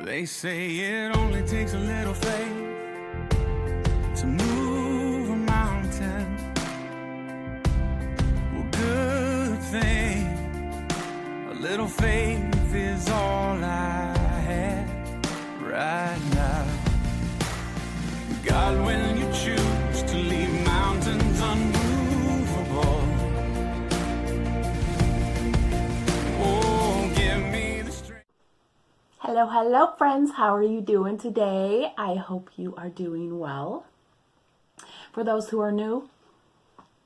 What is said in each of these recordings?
They say it only takes a little faith to move a mountain. Well, good thing a little faith is all I have right now. God, when you choose to leave mountains unmovable, oh, give me the strength. Hello friends, how are you doing today? I hope you are doing well. For those who are new,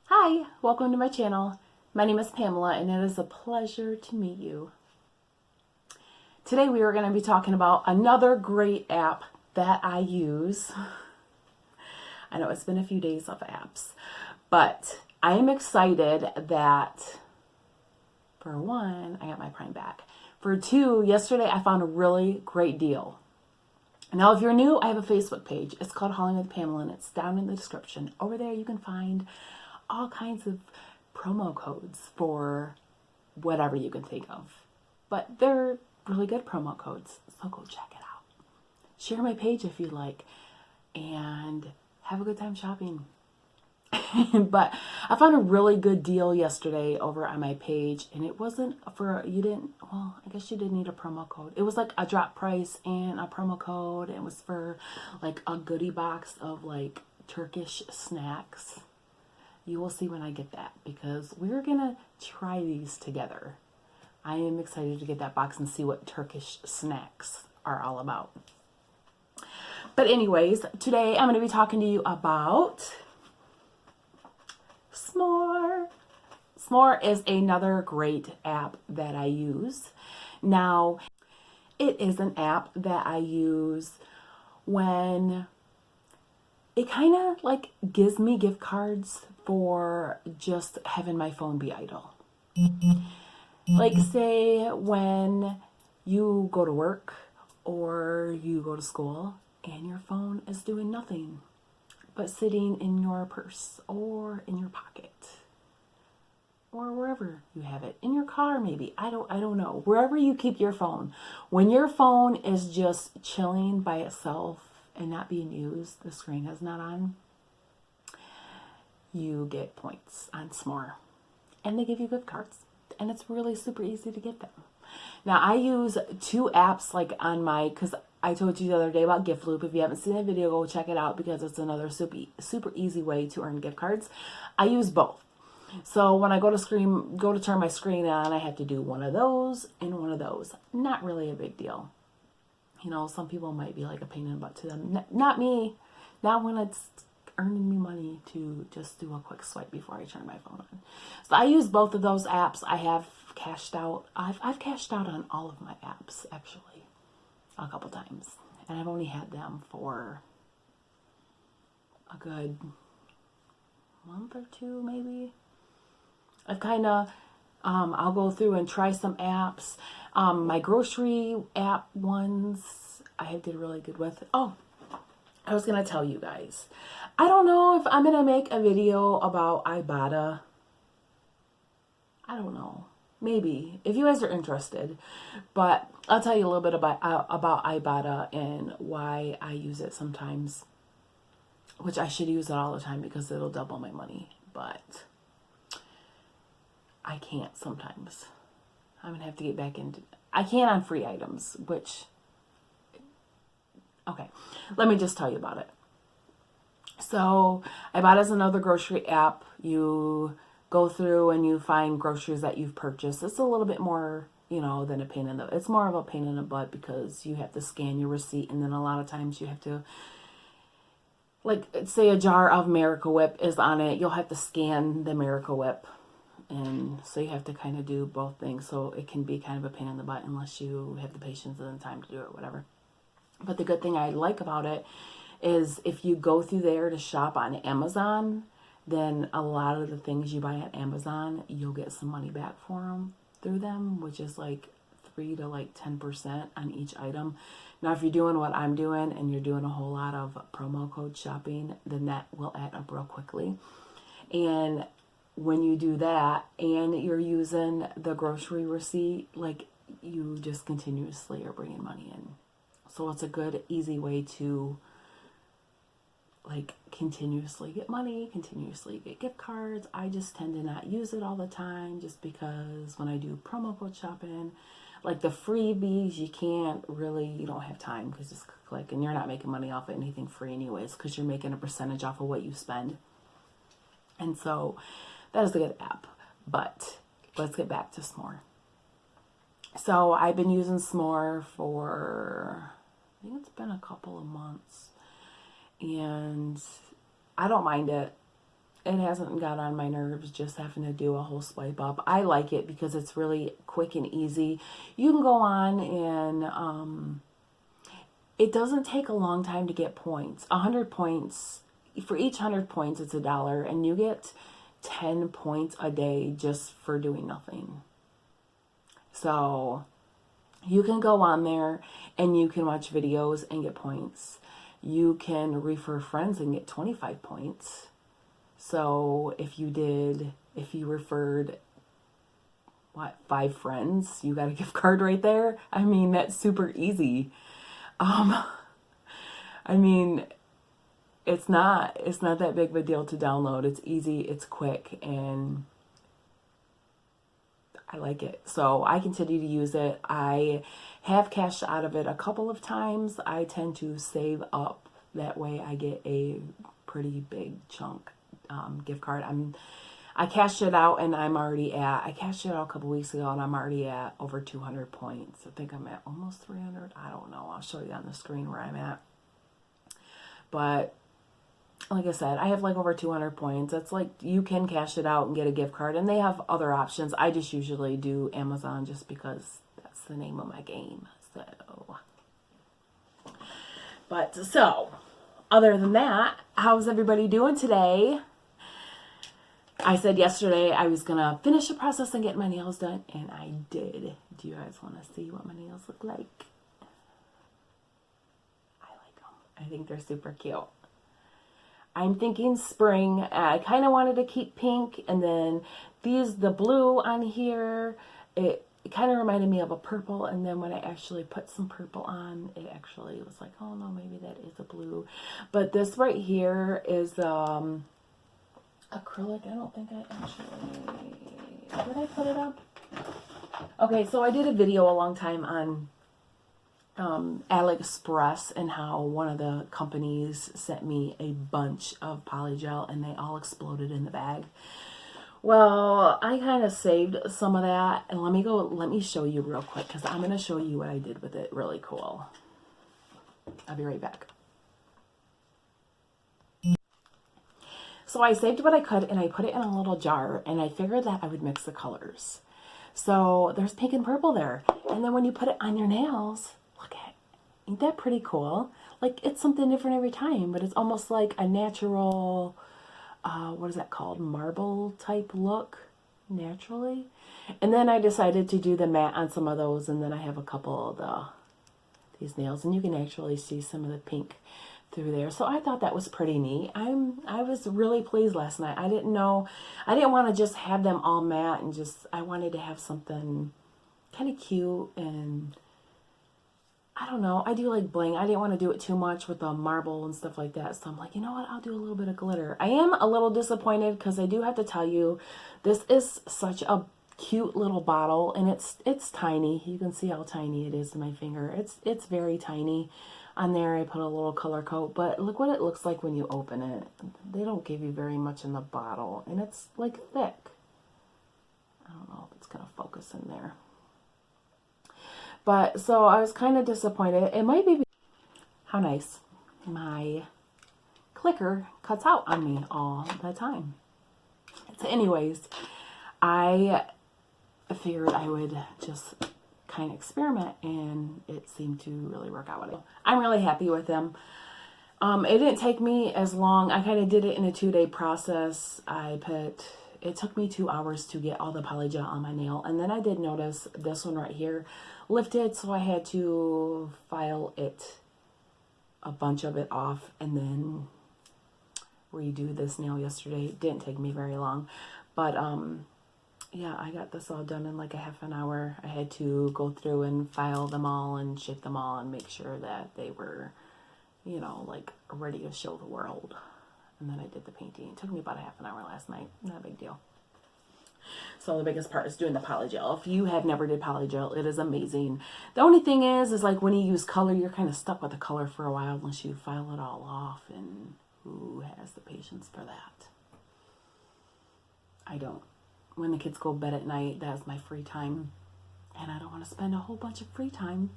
hi, welcome to my channel. My name is Pamela and it is a pleasure to meet you. Today we are going to be talking about another great app that I use. I know it's been a few days of apps, but I am excited that, for one, I got my Prime back. For two, yesterday I found a really great deal. Now, if you're new, I have a Facebook page. It's called Hauling with Pamela, and it's down in the description. Over there, you can find all kinds of promo codes for whatever you can think of. But they're really good promo codes, so go check it out. Share my page if you like, and have a good time shopping. But I found a really good deal yesterday over on my page, and it wasn't for, I guess you didn't need a promo code. It was like a drop price and a promo code. It was for like a goodie box of like Turkish snacks. You will see when I get that, because we're gonna try these together. I am excited to get that box and see what Turkish snacks are all about. But anyways, today I'm going to be talking to you about Smore. Smore is another great app that I use. Now, it is an app that I use when it kind of like gives me gift cards for just having my phone be idle. Like say when you go to work or you go to school and your phone is doing nothing but sitting in your purse or in your pocket or wherever you have it, in your car maybe, I don't know, wherever you keep your phone. When your phone is just chilling by itself and not being used, the screen is not on, you get points on Smore, and they give you gift cards, and it's really super easy to get them. Now, I use two apps like on my, because I told you the other day about Gift Loop. If you haven't seen that video, go check it out, because it's another super easy way to earn gift cards. I use both. So when I go to turn my screen on, I have to do one of those and one of those. Not really a big deal. You know, some people might be like a pain in the butt to them. Not me. Not when it's earning me money to just do a quick swipe before I turn my phone on. So I use both of those apps. I have cashed out. I've cashed out on all of my apps, actually, a couple times. And I've only had them for a good month or two, maybe. I've kind of, I'll go through and try some apps. My grocery app ones, I did really good with. Oh, I was going to tell you guys. I don't know if I'm going to make a video about Ibotta. I don't know. Maybe, if you guys are interested. But I'll tell you a little bit about Ibotta and why I use it sometimes. Which I should use it all the time because it'll double my money. But I can't sometimes. I'm going to have to get back into... I can on free items, which... Okay, let me just tell you about it. So, Ibotta is another grocery app. You go through and you find groceries that you've purchased. It's a little bit more, than a pain in the... It's more of a pain in the butt because you have to scan your receipt, and then a lot of times you have to... Like, say a jar of Miracle Whip is on it. You'll have to scan the Miracle Whip. And so you have to kind of do both things. So it can be kind of a pain in the butt unless you have the patience and the time to do it, whatever. But the good thing I like about it is if you go through there to shop on Amazon, then a lot of the things you buy at Amazon, you'll get some money back for them through them, which is like 3 to 10% on each item. Now, if you're doing what I'm doing and you're doing a whole lot of promo code shopping, then that will add up real quickly. And when you do that and you're using the grocery receipt, like, you just continuously are bringing money in. So it's a good, easy way to like continuously get money, continuously get gift cards. I just tend to not use it all the time just because when I do promo code shopping, like the freebies, you don't have time because just click, and you're not making money off of anything free anyways because you're making a percentage off of what you spend. And so that is a good app. But let's get back to Smore. So I've been using Smore for, I think it's been a couple of months. And I don't mind it. It hasn't got on my nerves just having to do a whole swipe up. I like it because it's really quick and easy. You can go on and it doesn't take a long time to get points. 100 points. For each 100 points, it's $1, and you get 10 points a day just for doing nothing. So you can go on there and you can watch videos and get points. You can refer friends and get 25 points. So if you referred, 5 friends, you got a gift card right there. I mean, that's super easy. I mean, it's not that big of a deal to download. It's easy, it's quick, and I like it. So I continue to use it. I have cashed out of it a couple of times. I tend to save up. That way I get a pretty big chunk gift card. I cashed it out and I cashed it out a couple weeks ago and I'm already at over 200 points. I think I'm at almost 300. I don't know. I'll show you on the screen where I'm at. But like I said, I have like over 200 points. That's like, you can cash it out and get a gift card, and they have other options. I just usually do Amazon just because that's the name of my game. So, other than that, how's everybody doing today? I said yesterday I was going to finish the process and get my nails done, and I did. Do you guys want to see what my nails look like? I like them. I think they're super cute. I'm thinking spring. I kind of wanted to keep pink, and then the blue on here, it kind of reminded me of a purple, and then when I actually put some purple on, it actually was like, oh no, maybe that is a blue. But this right here is acrylic. I don't think I actually, did I put it up? Okay, so I did a video a long time on AliExpress and how one of the companies sent me a bunch of polygel and they all exploded in the bag. Well, I kind of saved some of that, and let me show you real quick because I'm going to show you what I did with it really cool. I'll be right back. So I saved what I could and I put it in a little jar, and I figured that I would mix the colors. So there's pink and purple there, and then when you put it on your nails, look at it. Ain't that pretty cool? Like, it's something different every time, but it's almost like a natural, what is that called? Marble type look, naturally. And then I decided to do the matte on some of those, and then I have a couple of these nails, and you can actually see some of the pink through there. So I thought that was pretty neat. I was really pleased last night. I didn't want to just have them all matte and I wanted to have something kind of cute, and I don't know. I do like bling. I didn't want to do it too much with the marble and stuff like that. So I'm like, you know what? I'll do a little bit of glitter. I am a little disappointed because I do have to tell you, this is such a cute little bottle, and it's tiny. You can see how tiny it is in my finger. It's very tiny. On there I put a little color coat, but look what it looks like when you open it. They don't give you very much in the bottle, and it's like thick. I don't know if it's gonna focus in there. But so I was kind of disappointed. It might be how nice. My clicker cuts out on me all the time. So anyways, I figured I would just kind of experiment, and it seemed to really work out with it. I'm really happy with them. It didn't take me as long. I kind of did it in a 2-day process. It took me 2 hours to get all the polygel on my nail, and then I did notice this one right here lifted, so I had to file a bunch of it off and then redo this nail yesterday. It didn't take me very long, but yeah, I got this all done in like a half an hour. I had to go through and file them all and shape them all and make sure that they were, you know, like ready to show the world. And then I did the painting. It took me about a half an hour last night. Not a big deal. So the biggest part is doing the polygel. If you have never did polygel, it is amazing. The only thing is like when you use color, you're kind of stuck with the color for a while unless you file it all off. And who has the patience for that? I don't. When the kids go to bed at night, that's my free time. And I don't want to spend a whole bunch of free time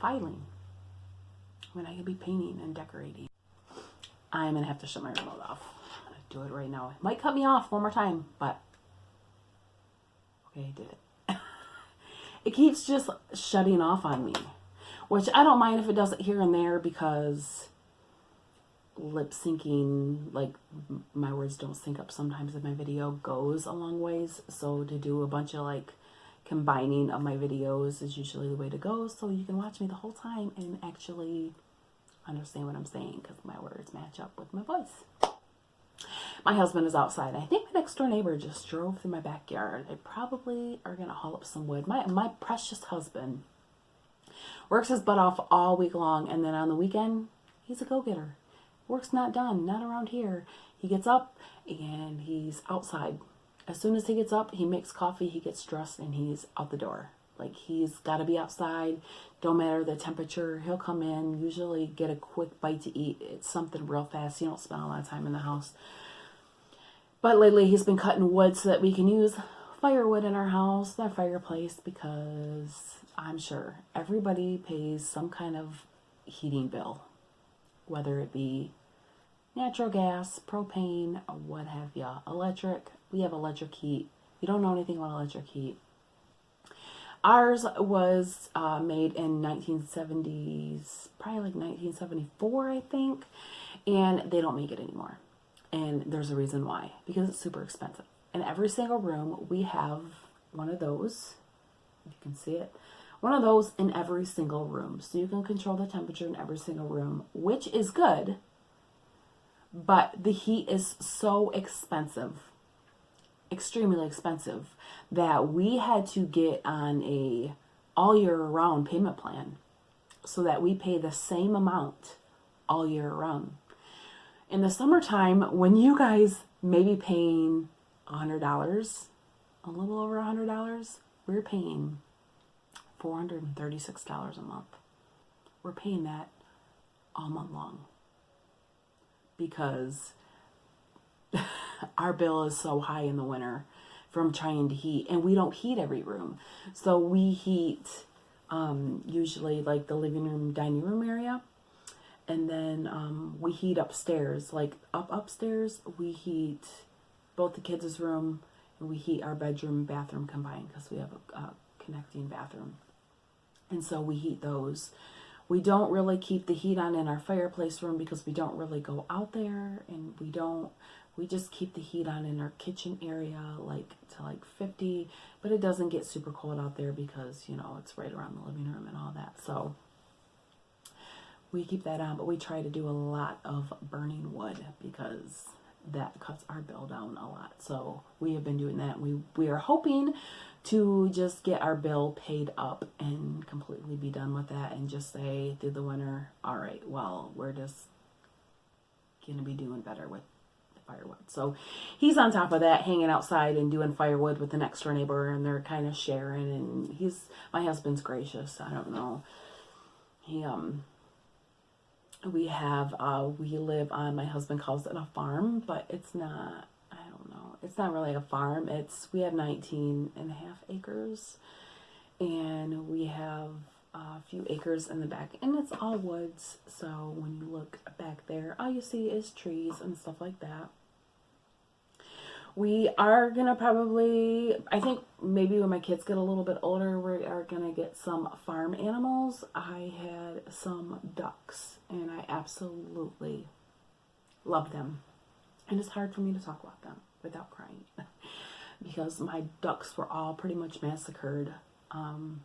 filing when I could be painting and decorating. I'm going to have to shut my remote off. I'm going to do it right now. It might cut me off one more time, but okay, I did it. It keeps just shutting off on me, which I don't mind if it does it here and there because lip syncing, like my words don't sync up sometimes in my video, goes a long ways. So to do a bunch of like combining of my videos is usually the way to go, so you can watch me the whole time and actually understand what I'm saying because my words match up with my voice. My husband is outside. I think my next door neighbor just drove through my backyard. They probably are gonna haul up some wood. My precious husband works his butt off all week long, and then on the weekend he's a go-getter. Work's not done, not around here. He gets up and he's outside. As soon as he gets up, he makes coffee, he gets dressed, and he's out the door. Like, he's got to be outside. Don't matter the temperature. He'll come in, usually get a quick bite to eat. It's something real fast. He don't spend a lot of time in the house. But lately, he's been cutting wood so that we can use firewood in our house, the fireplace, because I'm sure everybody pays some kind of heating bill, whether it be natural gas, propane, or what have ya. Electric. We have electric heat. You don't know anything about electric heat. Ours was made in 1970s, probably like 1974, I think, and they don't make it anymore. And there's a reason why, because it's super expensive. In every single room, we have one of those. You can see it. One of those in every single room. So you can control the temperature in every single room, which is good. But the heat is so expensive, extremely expensive, that we had to get on a all year round payment plan so that we pay the same amount all year round. In the summertime, when you guys may be paying $100, a little over $100, we're paying $436 a month. We're paying that all month long because our bill is so high in the winter from trying to heat, and we don't heat every room. So we heat usually like the living room, dining room area. And then we heat upstairs, like upstairs, we heat both the kids' room and we heat our bedroom and bathroom combined because we have a connecting bathroom. And so we heat those. We don't really keep the heat on in our fireplace room because we don't really go out there, and we just keep the heat on in our kitchen area like to like 50, but it doesn't get super cold out there because, you know, it's right around the living room and all that. So we keep that on, but we try to do a lot of burning wood because that cuts our bill down a lot. So we have been doing that. We are hoping to just get our bill paid up and completely be done with that and just say through the winter, all right, well, we're just going to be doing better with the firewood. So he's on top of that, hanging outside and doing firewood with the next door neighbor, and they're kind of sharing, and my husband's gracious. I don't know. We live on, my husband calls it a farm, but it's not, I don't know. It's not really a farm. We have 19 and a half acres, and we have a few acres in the back, and it's all woods. So when you look back there, all you see is trees and stuff like that. We are going to probably, I think maybe when my kids get a little bit older, we are going to get some farm animals. I had some ducks, and I absolutely love them. And it's hard for me to talk about them without crying because my ducks were all pretty much massacred. And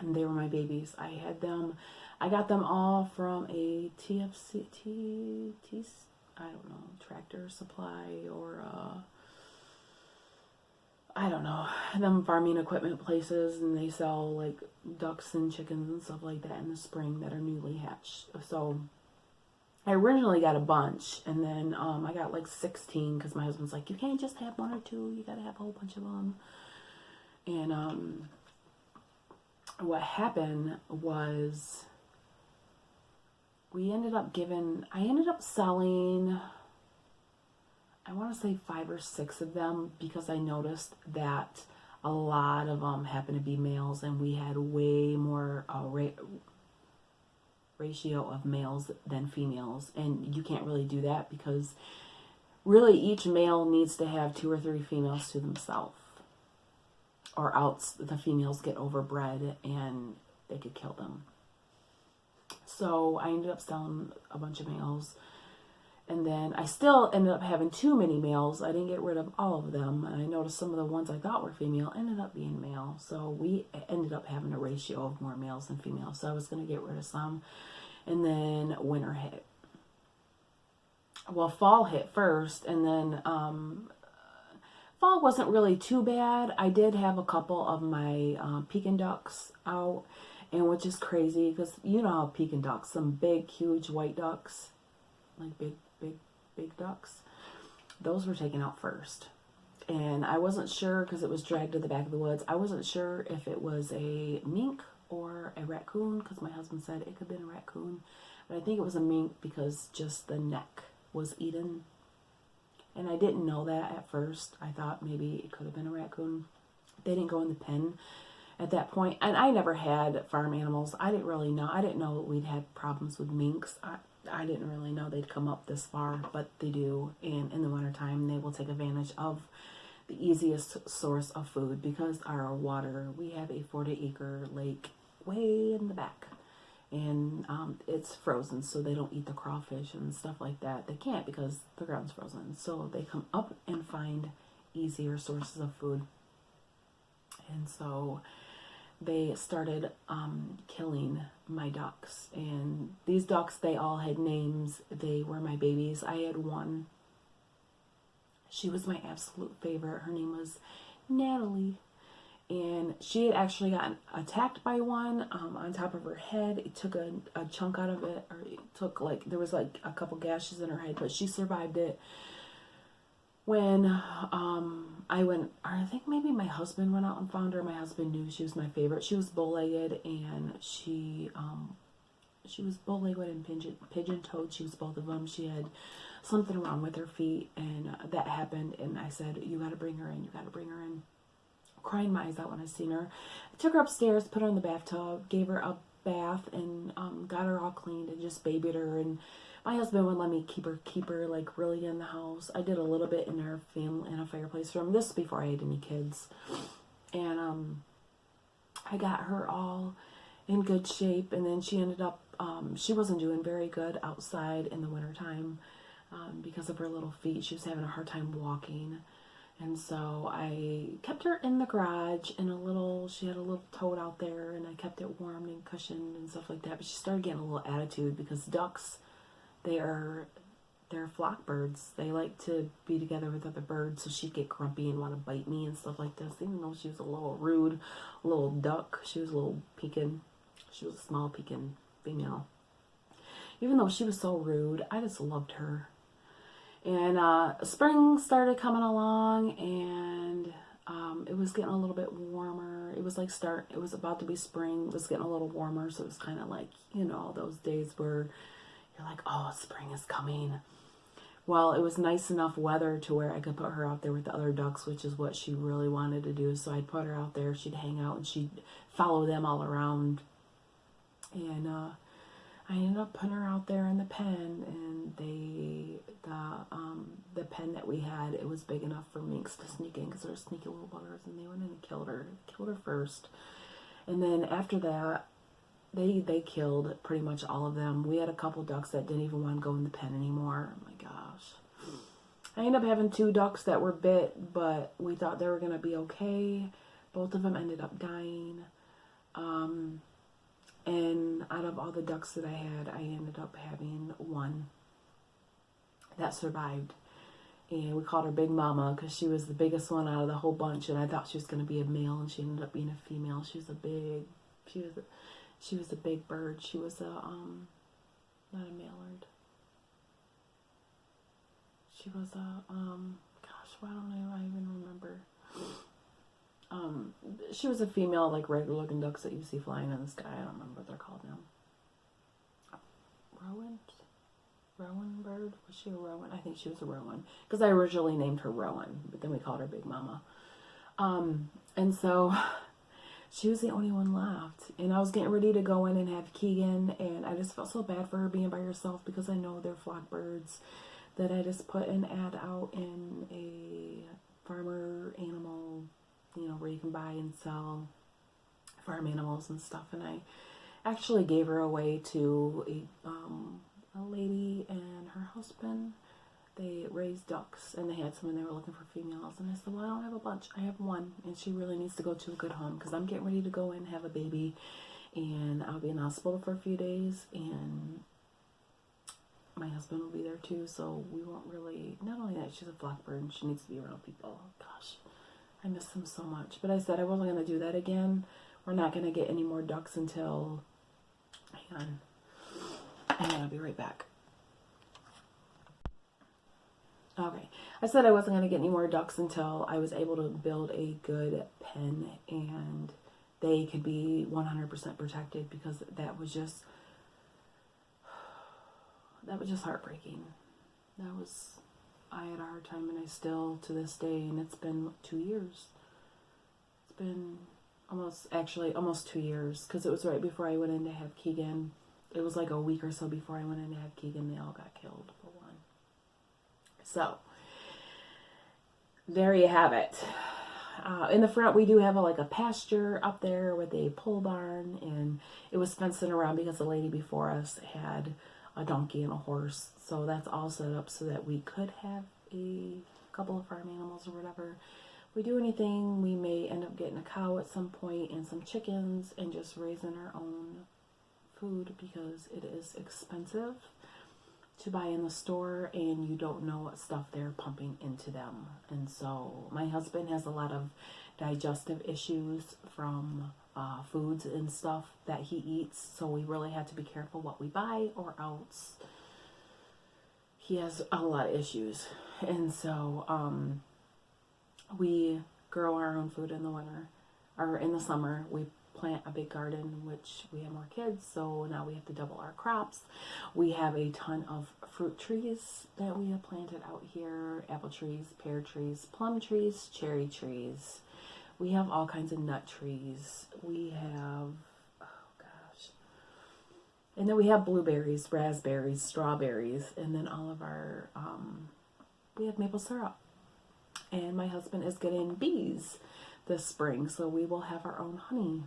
they were my babies. I got them all from a I don't know, Tractor Supply or I don't know, them farming equipment places, and they sell like ducks and chickens and stuff like that in the spring that are newly hatched. So I originally got a bunch, and then I got like 16 because my husband's like, you can't just have one or two, you gotta have a whole bunch of them. And what happened was I ended up selling, I want to say 5 or 6 of them, because I noticed that a lot of them happened to be males, and we had way more ratio of males than females. And you can't really do that because really each male needs to have 2 or 3 females to themselves, or else the females get overbred and they could kill them. So I ended up selling a bunch of males. And then I still ended up having too many males. I didn't get rid of all of them. And I noticed some of the ones I thought were female ended up being male. So we ended up having a ratio of more males than females. So I was going to get rid of some. And then winter hit. Well, fall hit first. And then fall wasn't really too bad. I did have a couple of my Pekin ducks out. And which is crazy because you know how Pekin ducks, some big, huge white ducks, like big ducks, those were taken out first. And I wasn't sure because it was dragged to the back of the woods. I wasn't sure if it was a mink or a raccoon because my husband said it could have been a raccoon. But I think it was a mink because just the neck was eaten. And I didn't know that at first. I thought maybe it could have been a raccoon. They didn't go in the pen at that point. And I never had farm animals. I didn't really know. I didn't know we'd had problems with minks. I didn't really know they'd come up this far, but they do. And in the wintertime, they will take advantage of the easiest source of food because our water, we have a 40-acre lake way in the back. And it's frozen, so they don't eat the crawfish and stuff like that. They can't because the ground's frozen. So they come up and find easier sources of food. And so they started killing my ducks. And these ducks, they all had names. They were my babies. I had one. She was my absolute favorite. Her name was Natalie. And she had actually gotten attacked by one on top of her head. It took a chunk out of it. Or it took there was a couple gashes in her head. But she survived it. When I think maybe my husband went out and found her. My husband knew she was my favorite. She was bow-legged, and she was bow-legged and pigeon-toed. She was both of them. She had something wrong with her feet, and that happened. And I said, "You got to bring her in. You got to bring her in." Crying my eyes out when I seen her. I took her upstairs, put her in the bathtub, gave her a bath, and got her all cleaned and just babied her. And my husband would let me keep her like really in the house. I did a little bit in our family in a fireplace room. This is before I had any kids. And I got her all in good shape. And then she ended up, she wasn't doing very good outside in the wintertime because of her little feet. She was having a hard time walking. And so I kept her in the garage in she had a little tote out there, and I kept it warmed and cushioned and stuff like that. But she started getting a little attitude because ducks, they're flock birds. They like to be together with other birds, so she'd get grumpy and want to bite me and stuff like this. Even though she was a little rude, a little duck, she was a little Pekin. She was a small Pekin female. Even though she was so rude, I just loved her. And spring started coming along, and it was getting a little bit warmer. It was it was about to be spring. It was getting a little warmer, so it was kind of like, those days where you're like, oh, spring is coming. Well, it was nice enough weather to where I could put her out there with the other ducks, which is what she really wanted to do. So I'd put her out there. She'd hang out, and she'd follow them all around. And I ended up putting her out there in the pen, and the pen that we had, it was big enough for minks to sneak in because they were sneaky little buggers, and they went in and killed her first. And then after that, they killed pretty much all of them. We had a couple ducks that didn't even want to go in the pen anymore. Oh my gosh. I ended up having 2 ducks that were bit, but we thought they were going to be okay. Both of them ended up dying. And out of all the ducks that I had, I ended up having one that survived. And we called her Big Mama because she was the biggest one out of the whole bunch. And I thought she was going to be a male, and she ended up being a female. She was a big bird. She was not a mallard. She was a, gosh, why don't I even remember? She was a female, like regular looking ducks that you see flying in the sky. I don't remember what they're called now. Rowan bird? Was she a rowan? I think she was a rowan. Because I originally named her Rowan, but then we called her Big Mama. And so she was the only one left. And I was getting ready to go in and have Keegan, and I just felt so bad for her being by herself because I know they're flock birds, that I just put an ad out in a farmer animal, where you can buy and sell farm animals and stuff. And I actually gave her away to a lady and her husband. They raised ducks, and they had some, and they were looking for females. And I said, well, I don't have a bunch. I have one, and she really needs to go to a good home because I'm getting ready to go in and have a baby, and I'll be in the hospital for a few days, and my husband will be there too, so we won't really, not only that, she's a flock bird, and she needs to be around people. Gosh, I miss them so much. But I said I wasn't going to do that again. We're not going to get any more ducks until, hang on, I'll be right back. Okay, I said I wasn't going to get any more ducks until I was able to build a good pen and they could be 100% protected, because that was just heartbreaking. I had a hard time, and I still, to this day, and it's been 2 years. It's been almost 2 years, because it was right before I went in to have Keegan. It was like a week or so before I went in to have Keegan. They all got killed for one. So, there you have it. In the front, we do have a pasture up there with a pole barn, and it was fencing around because the lady before us had a donkey and a horse. So that's all set up so that we could have a couple of farm animals or whatever. If we do anything, we may end up getting a cow at some point and some chickens and just raising our own food, because it is expensive to buy in the store, and you don't know what stuff they're pumping into them. And so my husband has a lot of digestive issues from foods and stuff that he eats, so we really have to be careful what we buy, or else he has a lot of issues. And so we grow our own food in the winter, or in the summer. We plant a big garden, which we have more kids, so now we have to double our crops. We have a ton of fruit trees that we have planted out here: apple trees, pear trees, plum trees, cherry trees. We have all kinds of nut trees. We have, and then we have blueberries, raspberries, strawberries, and then all of our, we have maple syrup. And my husband is getting bees this spring, so we will have our own honey.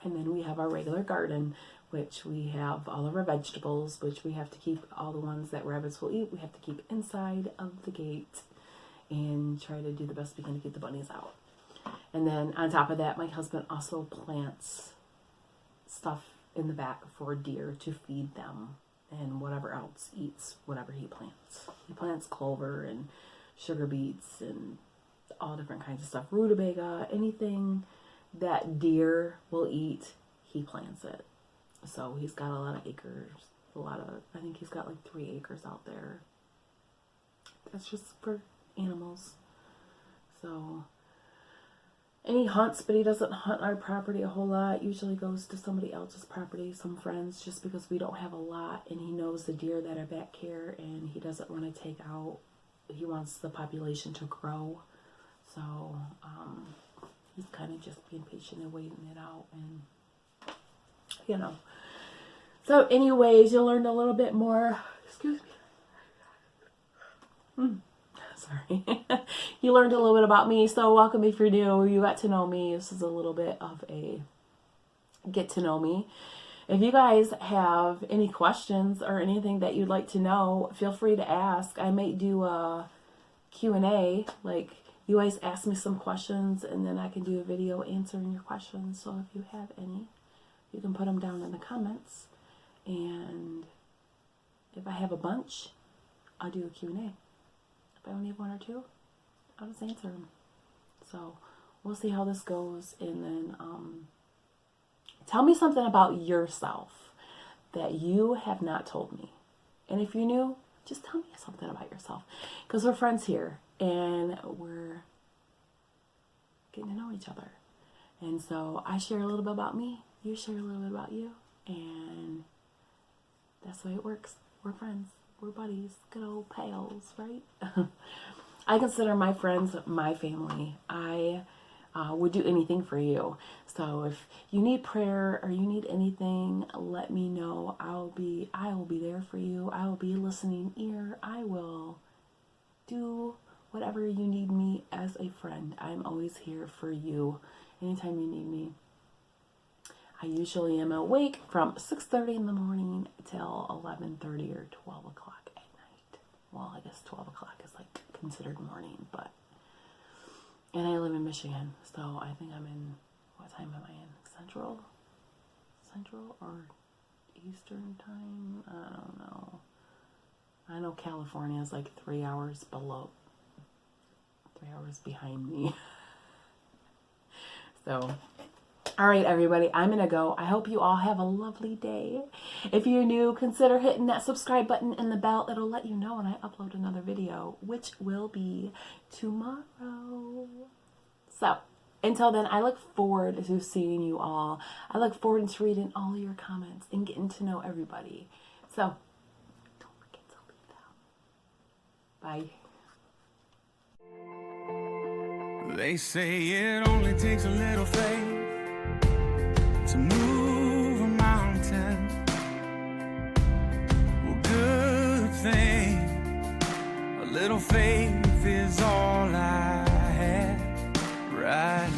And then we have our regular garden, which we have all of our vegetables, which we have to keep, all the ones that rabbits will eat, we have to keep inside of the gate and try to do the best we can to get the bunnies out. And then on top of that, my husband also plants stuff in the back for deer to feed them, and whatever else eats whatever he plants. He plants clover and sugar beets and all different kinds of stuff. Rutabaga, anything that deer will eat, he plants it. So he's got a lot of acres. I think he's got 3 acres out there. That's just for animals. So, and he hunts, but he doesn't hunt our property a whole lot. Usually goes to somebody else's property, some friends, just because we don't have a lot, and he knows the deer that are back here, and he doesn't want to take out, he wants the population to grow. So, he's kind of just being patient and waiting it out, and So anyways, you learned a little bit more. Excuse me. Sorry. You learned a little bit about me, so welcome if you're new. You got to know me. This is a little bit of a get to know me. If you guys have any questions or anything that you'd like to know, feel free to ask. I might do a Q&A, you guys ask me some questions, and then I can do a video answering your questions. So if you have any, you can put them down in the comments. And if I have a bunch, I'll do a Q&A. If I only have one or two, I'll just answer them. So we'll see how this goes, and then tell me something about yourself that you have not told me. And if you're new, just tell me something about yourself, because we're friends here and we're getting to know each other. And so I share a little bit about me, you share a little bit about you, and that's the way it works. We're friends, we're buddies, good old pals, right? I consider my friends my family. I would do anything for you. So if you need prayer or you need anything, let me know. I will be there for you. I will be a listening ear. I will do whatever you need me as a friend. I'm always here for you anytime you need me. I usually am awake from 6:30 in the morning till 11:30 or 12 o'clock at night. Well, I guess 12 o'clock is like considered morning, but, and I live in Michigan, so I think I'm in, what time am I in? Central or Eastern time? I don't know. I know California is like 3 hours behind me. So, all right, everybody, I'm going to go. I hope you all have a lovely day. If you're new, consider hitting that subscribe button and the bell. It'll let you know when I upload another video, which will be tomorrow. So, until then, I look forward to seeing you all. I look forward to reading all your comments and getting to know everybody. So, don't forget to leave them. Bye. They say it only takes a little faith to move a mountain. Well, good thing a little faith is all I have right